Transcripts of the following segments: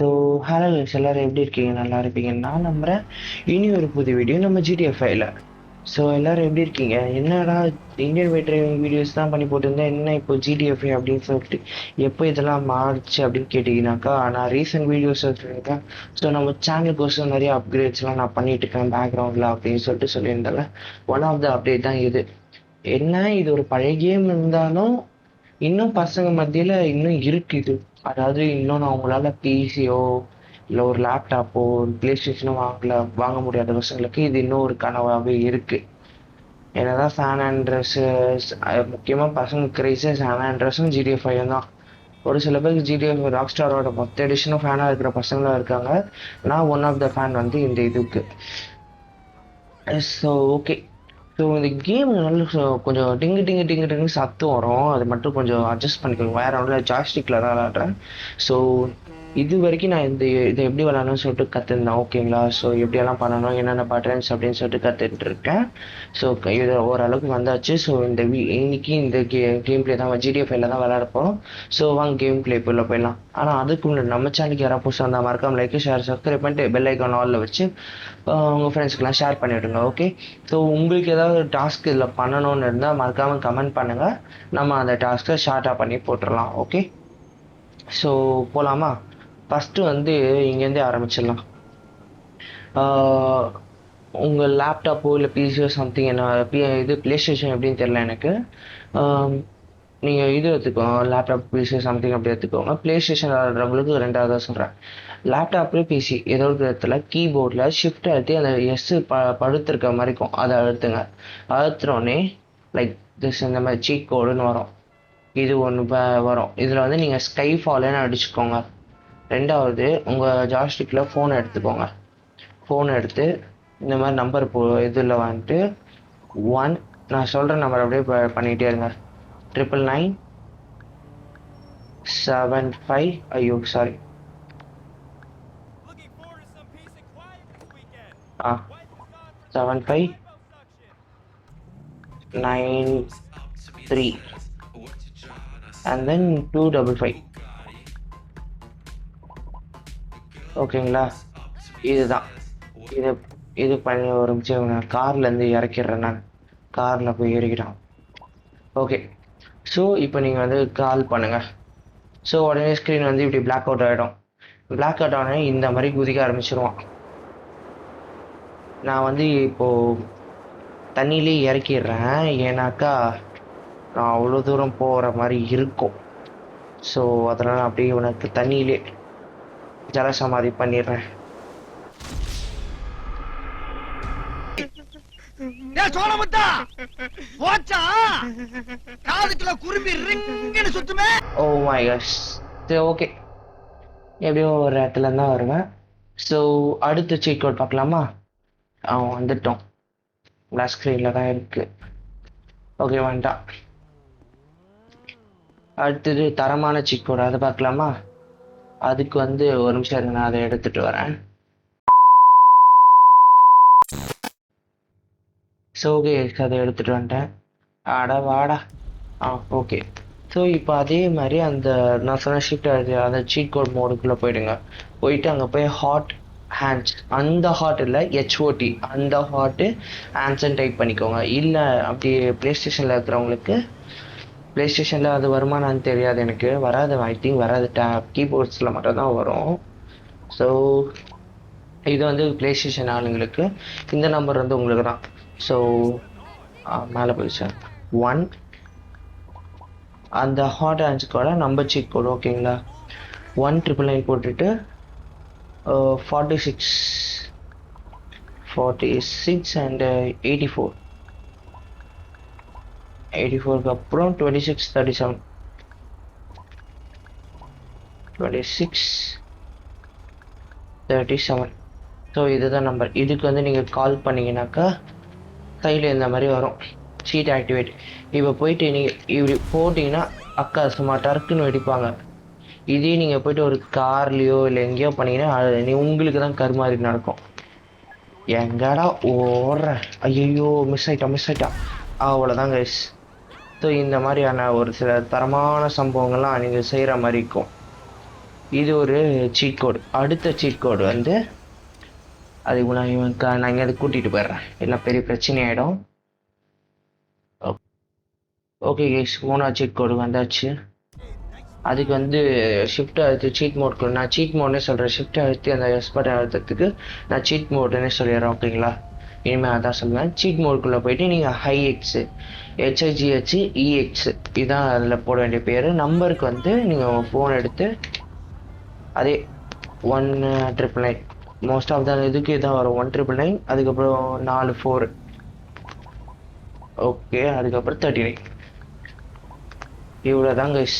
So hello guys, எல்லாரும் எப்படி இருக்கீங்க? நல்லா இருப்பீங்க நான் நம்புகிறேன். இனி ஒரு புது வீடியோ நம்ம ஜிடிஎஃப்ஐல. ஸோ எல்லாரும் எப்படி இருக்கீங்க? என்னடா இந்தியன் பைக் டிரைவிங் வீடியோஸ் தான் பண்ணி போட்டிருந்தேன், என்ன இப்போ ஜிடிஎஃப்ஐ அப்படின்னு சொல்லிட்டு எப்போ இதெல்லாம் மாறுச்சு அப்படின்னு கேட்டிங்கனாக்கா, நான் ரீசெண்ட் வீடியோஸ் இருக்கேன். ஸோ நம்ம சேனலுக்கோசம் நிறைய அப்கிரேட்ஸ்லாம் நான் பண்ணிட்டு இருக்கேன் பேக்ரவுண்டில் அப்படின்னு சொல்லிட்டு சொல்லியிருந்தால ஒன் ஆஃப் த அப்டேட் தான் இது. என்ன, இது ஒரு பழைய கேம் இருந்தாலும் இன்னும் பசங்க மத்தியில் இன்னும் இருக்குது. அதாவது இன்னும் அவங்களால பிசியோ இல்லை ஒரு லேப்டாப்போ ஒரு பிளே ஸ்டேஷனோ வாங்க முடியாத பசங்களுக்கு இது இன்னும் ஒரு கனவாகவே இருக்குது. என்னதான் சான் ஆண்ட்ரஸ், முக்கியமாக பசங்க கிரேஸே சான் ஆண்ட்ரஸும் ஜிடிஎஃப் ஃபைவ் தான். ஒரு சில பேருக்கு ஜிடிஎஃப் ராக் ஸ்டாரோட மொத்த எடிஷனும் ஃபேனாக இருக்கிற பசங்களாம் இருக்காங்க. நான் ஒன் ஆஃப் த ஃபேன் வந்து இந்த இதுக்கு. So okay. ஸோ இந்த கேம் நல்ல கொஞ்சம் டிங்கு டிங்கு டிங்கு டிங்கு சத்தம் வரும், அது மட்டும் கொஞ்சம் அட்ஜஸ்ட் பண்ணிக்கோங்க. வேற ஒன்றும் ஜாய்ஸ்டிக்கில் தான் விளாட்றேன். ஸோ இது வரைக்கும் நான் இதை எப்படி விளாடணும்னு சொல்லிட்டு கற்றுருந்தேன், ஓகேங்களா? ஸோ எப்படியெல்லாம் பண்ணணும், என்னென்ன பட்டன்ஸ் அப்படின்னு சொல்லிட்டு கற்றுட்டு இருக்கேன். ஸோ இது ஓரளவுக்கு வந்தாச்சு. ஸோ இன்னைக்கு இந்த கேம் பிளே தான் ஜிடிஎஃப்ஐல தான் விளாட போகிறோம். ஸோ வாங்க கேம் பிளேக்குள்ளே போயிடலாம். ஆனால் அதுக்கு முன்னாடி நம்ம சேனலுக்கு யாராவது புதுசாக இருந்தால் மறக்காம லைக் ஷேர் சப்ஸ்கிரைப் பண்ணிட்டு பெல் ஐக்கான் ஆலில் வச்சு உங்கள் ஃப்ரெண்ட்ஸ்க்கெலாம் ஷேர் பண்ணிவிடுங்க, ஓகே? ஸோ உங்களுக்கு ஏதாவது டாஸ்க் இதில் பண்ணணும்னு இருந்தால் மறக்காமல் கமெண்ட் பண்ணுங்கள். நம்ம அந்த டாஸ்க்கை ஷார்ட்டாக பண்ணி போட்டுடலாம், ஓகே? ஸோ போகலாமா? ஃபஸ்ட்டு வந்து இங்கேருந்தே ஆரம்பிச்சிடலாம். உங்கள் லேப்டாப்போ இல்லை பிசியோ சம்திங், என்ன இது ப்ளே ஸ்டேஷன் எப்படின்னு தெரில எனக்கு. நீங்கள் இது எடுத்துக்கோங்க, லேப்டாப் பிசி சம்திங் அப்படி எடுத்துக்கோங்க. ப்ளே ஸ்டேஷன் விளாட்றவங்களுக்கு ரெண்டாவதாக சொல்கிறேன். லேப்டாப்லேயே பிசி ஏதோ ஒரு இடத்துல கீபோர்டில் ஷிஃப்ட் அழுத்தி அந்த படுத்திருக்க மாதிரி இருக்கும், அதை அழுத்துங்க. அழுத்துறோடனே லைக் திஸ் இந்த மாதிரி சீட் கோடுன்னு வரும். இது ஒன்று வரும். இதில் வந்து நீங்கள் ஸ்கை ஃபால்னு அடிச்சுக்கோங்க. ரெண்டாவது உங்கள் ஜாய்ஸ்டிக்கில் ஃபோனை எடுத்துக்கோங்க. ஃபோன் எடுத்து இந்த மாதிரி நம்பர் இதில் வந்துட்டு 1, நான் சொல்கிற நம்பர் அப்படியே பண்ணிகிட்டே இருங்க. 99975, ஐயோ சாரி, 7593 and then 255, ஓகேங்களா? இதுதான். இது பண்ணி ஒரு நிமிஷம் நான் கார்லேருந்து இறக்கிடுறேன். நான் காரில் போய் ஏறிக்கிட்டேன், ஓகே? ஸோ இப்போ நீங்கள் வந்து கால் பண்ணுங்கள். ஸோ உடனே ஸ்க்ரீன் வந்து இப்படி பிளாக் அவுட் ஆகிடும். பிளாக் அவுட் ஆனே இந்த மாதிரி குதிக்க ஆரம்பிச்சிருவான். நான் வந்து இப்போது தண்ணியிலே இறக்கிடுறேன், ஏன்னாக்கா நான் அவ்வளோ தூரம் போகிற மாதிரி இருக்கும். ஸோ அதனால் அப்படியே உனக்கு தண்ணியிலே ஜலசமாதி பண்ணிடுறேன். ஓ மை காஷ், சரி ஓகே, எப்படியோ ஒரு இடத்துல தான் வருவேன். ஸோ அடுத்த செக் அவுட் பார்க்கலாமா? வந்துட்டோம், கிளாஸ் ஸ்க்ரீனில் தான் இருக்குது, ஓகே வந்துட்டான். அடுத்தது தரமான செக் அவுட், அதை பார்க்கலாமா? அதுக்கு வந்து ஒரு நிமிஷம் இருங்க, நான் அதை எடுத்துகிட்டு வரேன். ஸோ ஓகே, அதை எடுத்துகிட்டு வந்துட்டேன். வாடா. ஓகே. ஸோ இப்போ அதே மாதிரி அந்த நான் சொன்ன ஷிஃப்ட் அந்த சீட் கோட் மோடுக்குள்ளே போயிடுங்க. போயிட்டு அங்கே போய் ஹாட் ஹேண்ட்ஸ், அந்த ஹாட் இல்லை ஹெச்ஓடி, அந்த ஹாட்டு ஹேண்ட்ஸ்ன்னு டைப் பண்ணிக்கோங்க. இல்லை அப்படி ப்ளே ஸ்டேஷனில் இருக்கிறவங்களுக்கு, ப்ளே ஸ்டேஷனில் அது வருமானு தெரியாது, எனக்கு வராது, ஐ திங்க் வராது, கீபோர்ட்ஸில் மட்டும்தான் வரும். ஸோ இது வந்து ப்ளே ஸ்டேஷன் ஆளுங்களுக்கு, இந்த நம்பர் வந்து உங்களுக்கு தான். ஸோ மேலே போயிடுச்சு 1, அந்த ஹாட் ஹேண்ட்ஸ்க்கோட நம்பர் சீட் கோடு, ஓகேங்களா? 1999 போட்டுட்டு 46 அண்ட் 84க்கு அப்புறம் 2637 2637. ஸோ இதுதான் நம்பர். இதுக்கு வந்து நீங்கள் கால் பண்ணிங்கனாக்கா கையில் இந்த மாதிரி வரும், சீட் ஆக்டிவேட். இப்போ போயிட்டு நீங்கள் இப்படி போட்டிங்கன்னா அக்கா சும்மா டர்க்குன்னு வெடிப்பாங்க. இதே நீங்கள் போயிட்டு ஒரு கார்லேயோ இல்லை எங்கேயோ பண்ணிங்கன்னா அது உங்களுக்கு தான் கருமாறி நடக்கும். எங்கடா ஓடுற, ஐயோ மிஸ் ஆயிட்டா, அவ்வளோதான் கைஸ். ஸோ இந்த மாதிரியான ஒரு சில தரமான சம்பவங்கள்லாம் நீங்கள் செய்கிற மாதிரி இருக்கும். இது ஒரு சீட் கோடு. அடுத்த சீட் கோடு வந்து அதுக்கு நான் இங்கே கூட்டிகிட்டு போயிடுறேன், இல்லை பெரிய பிரச்சனை ஆகிடும். ஓகே கேஸ், 3வது சீட் கோடு வந்தாச்சு. அதுக்கு வந்து ஷிஃப்ட் அழுத்து சீட் மோட்க்கு, நான் சீட் மோட்னே சொல்கிறேன். ஷிஃப்ட் அழுத்தி அந்த எஸ் பட்டன் அழுத்தத்துக்கு நான் சீட் மோடுன்னே சொல்லிடுறேன். ஓகேங்களா, இனிமேல் அதான் சொல்லுவேன். சீட் மோடுக்குள்ளே போயிட்டு நீங்கள் ஹைஎக்ஸு HIGHEX இதுதான் அதில் போட வேண்டிய பேர். நம்பருக்கு வந்து நீங்கள் ஃபோன் எடுத்து அதே 1999 மோஸ்ட் ஆஃப் த இதுக்கு இதான் வரும், 1999. அதுக்கப்புறம் 44. ஓகே, அதுக்கப்புறம் 39. இவ்வளோ தான் கைஸ்.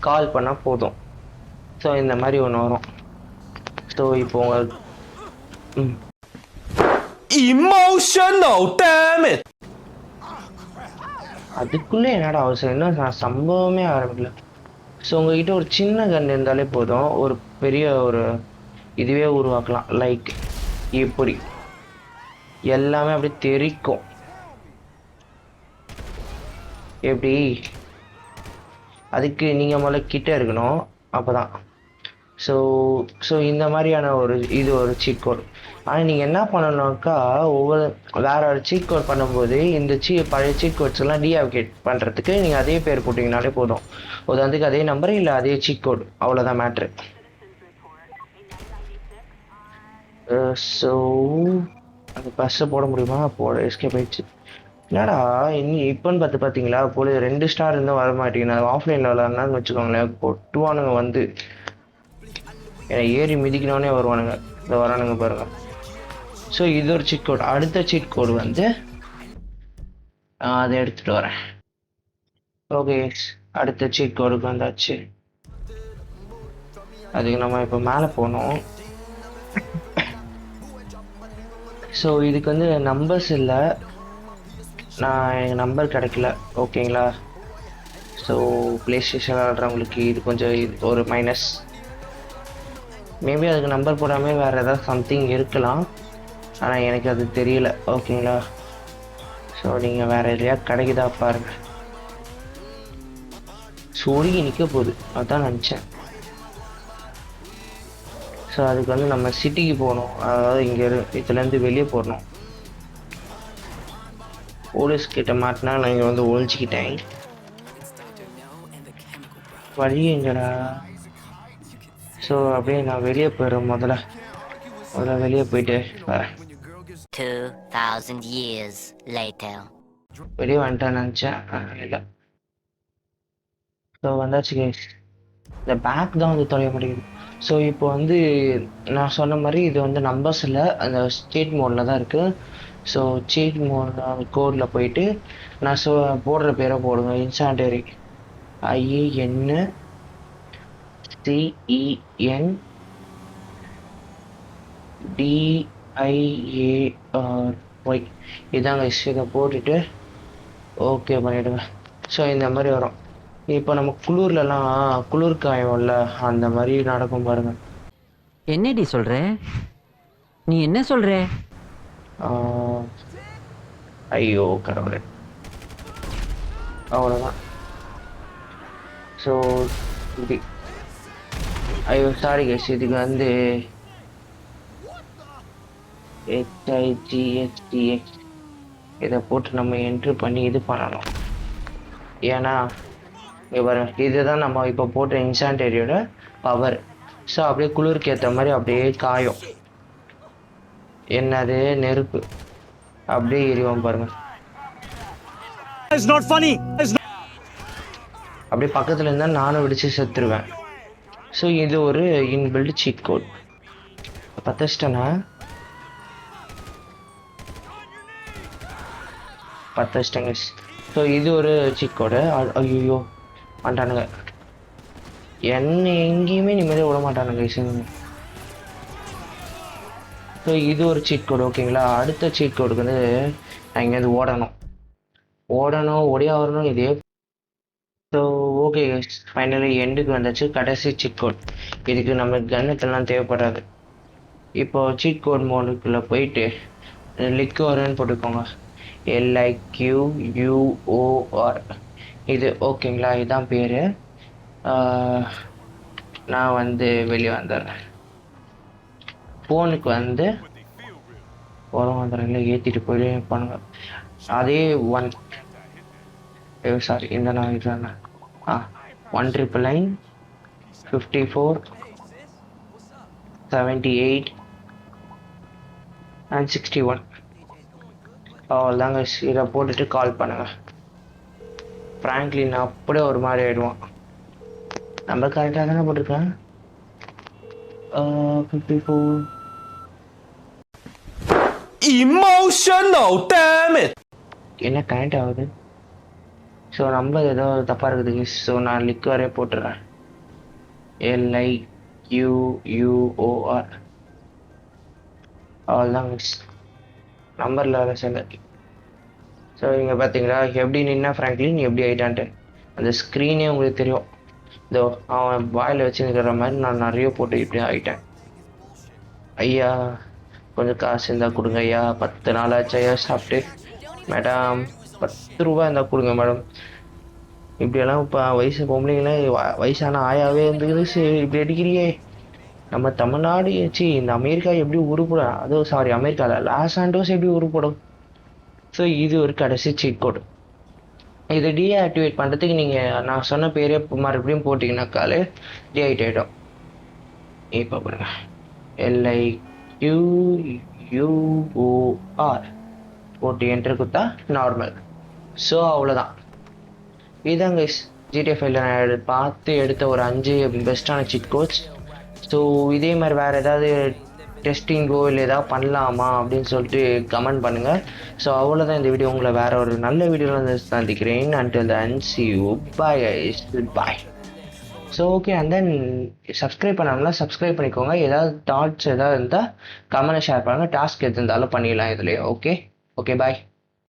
கால் பண்ணால் போதும். ஸோ இந்த மாதிரி ஒன்று வரும். ஸோ இப்போ உங்கள் emotional damn it. அதுக்குள்ளே என்னடா அவசரம், இன்னும் நான் சம்பவமே ஆரம்பிக்கல. ஸோ உங்ககிட்ட ஒரு சின்ன கன் இருந்தாலே போதும், ஒரு பெரிய ஒரு இதுவே உருவாக்கலாம். லைக் இப்படி எல்லாமே அப்படியே தெரிக்கும். எப்படி? அதுக்கு நீங்கள் முதல்ல கிட்ட இருக்கணும், அப்போ தான். ஸோ இந்த மாதிரியான இது ஒரு சீட் கோட். ஆனால் நீங்கள் என்ன பண்ணணும்னாக்கா, ஒவ்வொரு வேற ஒரு சீட் கோட் பண்ணும்போது இந்த பழைய சீட் கோட்ஸ் எல்லாம் டீஆக்டிவேட் பண்ணுறதுக்கு நீங்கள் அதே பேர் போட்டிங்கனாலே போதும். உதாரணத்துக்கு அதே நம்பர் இல்லை அதே சீட் கோட், அவ்வளோதான் மேட்ரு. ஸோ அந்த பஸ்ஸை போட முடியுமா? போட எஸ்கேப் ஆயிடுச்சு. என்னடா இப்போன்னு பார்த்தீங்களா, போல 2 ஸ்டார் இருந்தால் வர மாட்டேங்குது. ஆஃப்லைனில் விளாட்னான்னு வச்சுக்கோங்களேன், பொட்டுவானுங்க வந்து ஏன்னா ஏறி மிதிக்கணுன்னே வருவானுங்க. இந்த வரானுங்க பாருங்க. ஸோ இது ஒரு சீட் கோட். அடுத்த சீட் கோடு வந்து அதை எடுத்துகிட்டு வரேன். ஓகே, அடுத்த சீட் கோடுக்கு வந்தாச்சு. அதுக்கு நம்ம இப்போ மேலே போகணும். ஸோ இதுக்கு வந்து நம்பர்ஸ் இல்லை, எங்கள் நம்பர் கிடைக்கல. ஓகேங்களா, ஸோ ப்ளே ஸ்டேஷன் விளாட்றவங்களுக்கு இது கொஞ்சம் ஒரு மைனஸ். மேபி அதுக்கு நம்பர் போடாமல் வேறு ஏதாவது சம்திங் இருக்கலாம், ஆனால் எனக்கு அது தெரியல. ஓகேங்களா, ஸோ நீங்கள் வேறு எதையா கிடைக்குதா பாருங்கள். சொருகி நிற்க போகுது, அதான் நினச்சேன். ஸோ அதுக்கு வந்து நம்ம சிட்டிக்கு போகணும், அதாவது இங்கே இதுலேருந்து வெளியே போடணும். போலீஸ் கிட்ட மாட்டினா நான் இங்கே வந்து ஒழிச்சிக்கிட்டேன். வழி எங்கடா? ஸோ அப்படியே நான் வெளியே போயிடுறேன். முதல்ல வெளியே போயிட்டு வரேன். 2000 years later. வெளியே வந்துட்டேன் நினச்சேன், இல்லை. ஸோ வந்தாச்சு கைஸ். இந்த பேக் தான் வந்து தொலைய மாட்டேங்குது. ஸோ இப்போ வந்து நான் சொன்ன மாதிரி இது வந்து நம்பர்ஸ் இல்லை, அந்த ஸ்டேட் மோடில் தான் இருக்குது. ஸோ சீட் மோட் கோடில் போயிட்டு நான் போடுற பேரை போடுங்க. இன்சாண்டரி INCENDIARY இதாங்க. இதை போட்டுட்டு ஓகே பண்ணிவிடுங்க. ஸோ இந்த மாதிரி வரும். இப்போ நம்ம குளிர் காயம்ல அந்த மாதிரி நடக்கும் பாருங்க. என்னடி சொல்ற? நீ என்ன சொல்ற? ஐயோ கடவுளே, அவ்வளோதான். ஸோ இப்படி ஐயோ சாரி கைஸ், இதுக்கு வந்து HIGHTX இதை போட்டு நம்ம என்ட்ரு பண்ணி இது பண்ணணும். ஏன்னா இங்கே பாருங்க, இதுதான் நம்ம இப்போ போட்ட இன்சாண்டரியோட பவர். ஸோ அப்படியே குளிருக்கு ஏற்ற மாதிரி அப்படியே காயும். என்னது நெருப்பு அப்படியே எரிவோம் பாருங்க. அப்படியே பக்கத்தில் இருந்தால் நானும் விடிச்சு செத்துருவேன். ஸோ இது ஒரு இன்பில்ட் சீட் கோட். பத்தச்சிட்டேன்னா பத்தச்சிட்டேங்க. ஸோ இது ஒரு சீட் கோடு. ஐயோ மாட்டானுங்க, என்ன எங்கேயுமே நிம்மதியாக விட மாட்டானுங்க. ஸோ இது ஒரு சீட் கோடு. ஓகேங்களா, அடுத்த சீட் கோடுக்கு வந்து நான் இங்கேருந்து ஓடியா வரணும் இதே. ஸோ ஓகே ஃபைனலி எண்டுக்கு வந்துச்சு கடைசி சீட் கோட். இதுக்கு நம்மளுக்கு கன்னுக்கெல்லாம் தேவைப்படாது. இப்போ சீட் கோட் மோடுக்குள்ளே போயிட்டு லிக்யூர்னு போட்டுக்கோங்க, LIQUOR இது. ஓகேங்களா, இதுதான் பேர். நான் வந்து வெளியே வந்துடுறேன். ஃபோனுக்கு வந்து உரம் வந்துடுறீங்களா ஏற்றிட்டு போயிருப்பானுங்க. அதே 1 சாரி இந்த நான் இதுதானே 199 54 78 and 61 அவ்வளோதாங்க. இதை போட்டுட்டு கால் பண்ணுங்க. ஃப்ராங்க்லின் அப்படியே ஒரு மாதிரி ஆயிடுவான். நம்பர் கரெக்டாக தானே போட்டிருக்கேன். 54 Emotional, damn it! என்ன கனெக்ட் ஆகுது? ஸோ நம்பர் ஏதோ தப்பாக இருக்குதுங்க. ஸோ நான் லிக்வரே போட்டுறேன். LIQUOR அவ்வளோதாங்க. நம்பரில் வேலை செய்யல. ஸோ இங்கே பார்த்தீங்களா எப்படி நின்னா ஃப்ராங்க்லின் எப்படி ஆகிட்டான்ட்டு அந்த ஸ்க்ரீனே உங்களுக்கு தெரியும். இதோ அவன் வாயில் வச்சு நிற்கிற மாதிரி நான் நிறைய போட்டு இப்படி ஆகிட்டேன். ஐயா கொஞ்சம் காசு இருந்தால் கொடுங்க ஐயா, 10 நாள் ஆச்சு ஐயா சாப்பிட்டு. மேடம் 10 ரூபா இருந்தால் கொடுங்க மேடம். இப்படியெல்லாம் இப்போ பொம்பளைங்களாம் வயசான ஆயாவே இருந்துக்குது. இப்படி அடிக்கிறியே. நம்ம தமிழ்நாடு இந்த அமெரிக்கா எப்படி உருப்படும்? அதுவும் சாரி அமெரிக்காவில் லாஸ் ஆண்டோஸ் எப்படி உருப்படும்? ஸோ இது ஒரு கடைசி சீட் கோடு. இதை டீஆக்டிவேட் பண்ணுறதுக்கு நீங்கள் நான் சொன்ன பேரே மறுபடியும் போட்டிங்கனாக்காலே டீஆக்டிவேட் ஆகிடும். இப்போ பாருங்க LIQUOR போட்டு என்ட்ரு கொடுத்தா நார்மல். ஸோ அவ்வளோதான். இதுதான் கைஸ் GTA 5 நான் பார்த்து எடுத்த ஒரு 5 பெஸ்ட்டான சீட் கோட்ஸ். ஸோ இதே மாதிரி வேறு ஏதாவது டெஸ்டிங்கோ இல்லை ஏதாவது பண்ணலாமா அப்படின்னு சொல்லிட்டு கமெண்ட் பண்ணுங்கள். ஸோ அவ்வளோதான் இந்த வீடியோ. உங்களை வேறு ஒரு நல்ல வீடியோவில் வந்து சந்திக்கிறேன். until then see you, bye guys, bye. So okay and then subscribe பண்ணாமலாம் சப்ஸ்கிரைப் பண்ணிக்கோங்க. ஏதாவது தாட்ஸ் ஏதாவது இருந்தால் கமெண்ட் ஷேர் பண்ணுங்கள். டாஸ்க் எது இருந்தாலும் பண்ணிடலாம் இதுலேயே. Okay bye.